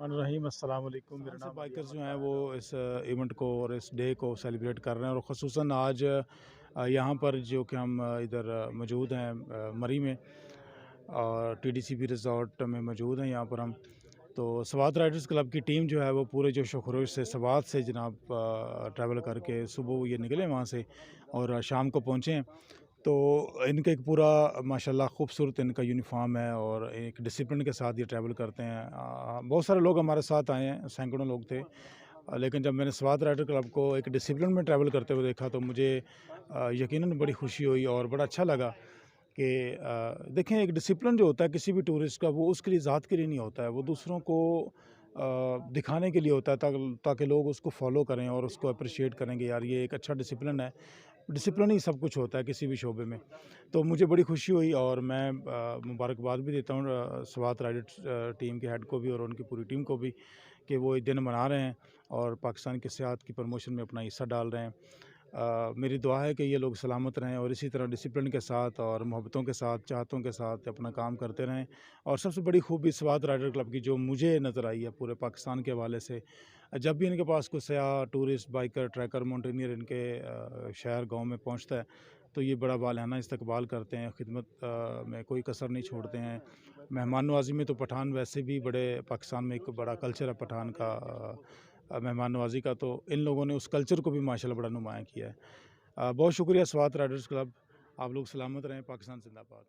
रहीम अस्सलाम वालेकुम। मेरा नाम बाइकर्स जो हैं वो इस इवेंट को और इस डे को सेलिब्रेट कर रहे हैं और ख़ुसूसन आज यहाँ पर जो कि हम इधर मौजूद हैं मरी में और टीडीसीबी रिज़ॉर्ट में मौजूद हैं। यहाँ पर हम तो स्वात राइडर्स क्लब की टीम जो है वो पूरे जोश व खरोश से स्वात से जनाब ट्रैवल करके सुबह ये निकले वहाँ से और शाम को पहुँचे हैं। तो इनका एक पूरा माशाल्लाह खूबसूरत इनका यूनिफ़ॉर्म है और एक डिसिप्लिन के साथ ये ट्रैवल करते हैं। बहुत सारे लोग हमारे साथ आए हैं, सैकड़ों लोग थे। लेकिन जब मैंने स्वात राइडर क्लब को एक डिसिप्लिन में ट्रैवल करते हुए देखा तो मुझे यकीनन बड़ी खुशी हुई और बड़ा अच्छा लगा कि देखें एक डिसिप्लिन जो होता है किसी भी टूरिस्ट का वो उसके लिए ज़ात के लिए नहीं होता है, वो दूसरों को दिखाने के लिए होता है ताकि लोग उसको फॉलो करें और उसको अप्रिशिएट करेंगे यार ये एक अच्छा डिसिप्लिन है। डिसिप्लिन ही सब कुछ होता है किसी भी शोबे में। तो मुझे बड़ी खुशी हुई और मैं मुबारकबाद भी देता हूँ स्वात राइडर्स टीम के हेड को भी और उनकी पूरी टीम को भी कि वो ये दिन मना रहे हैं और पाकिस्तान की सियाहत की प्रमोशन में अपना हिस्सा डाल रहे हैं। मेरी दुआ है कि ये लोग सलामत रहें और इसी तरह डिसिप्लिन के साथ और मोहब्बतों के साथ, चाहतों के साथ अपना काम करते रहें। और सबसे बड़ी खूबी स्वात राइडर क्लब की जो मुझे नज़र आई है पूरे पाकिस्तान के हवाले से, जब भी इनके पास कोई सयाह, टूरिस्ट, बाइकर, ट्रैकर, माउंटेनियर इनके शहर गाँव में पहुँचता है तो ये बड़ा वालियाना इस्तकबाल करते हैं, खिदमत में कोई कसर नहीं छोड़ते हैं। मेहमान नवाज़ी में तो पठान वैसे भी बड़े पाकिस्तान में एक बड़ा कल्चर है पठान का मेहमान नवाज़ी का, तो इन लोगों ने उस कल्चर को भी माशाल्लाह बड़ा नुमायाँ किया है। बहुत शुक्रिया स्वात राइडर्स क्लब, आप लोग सलामत रहें, पाकिस्तान ज़िंदाबाद।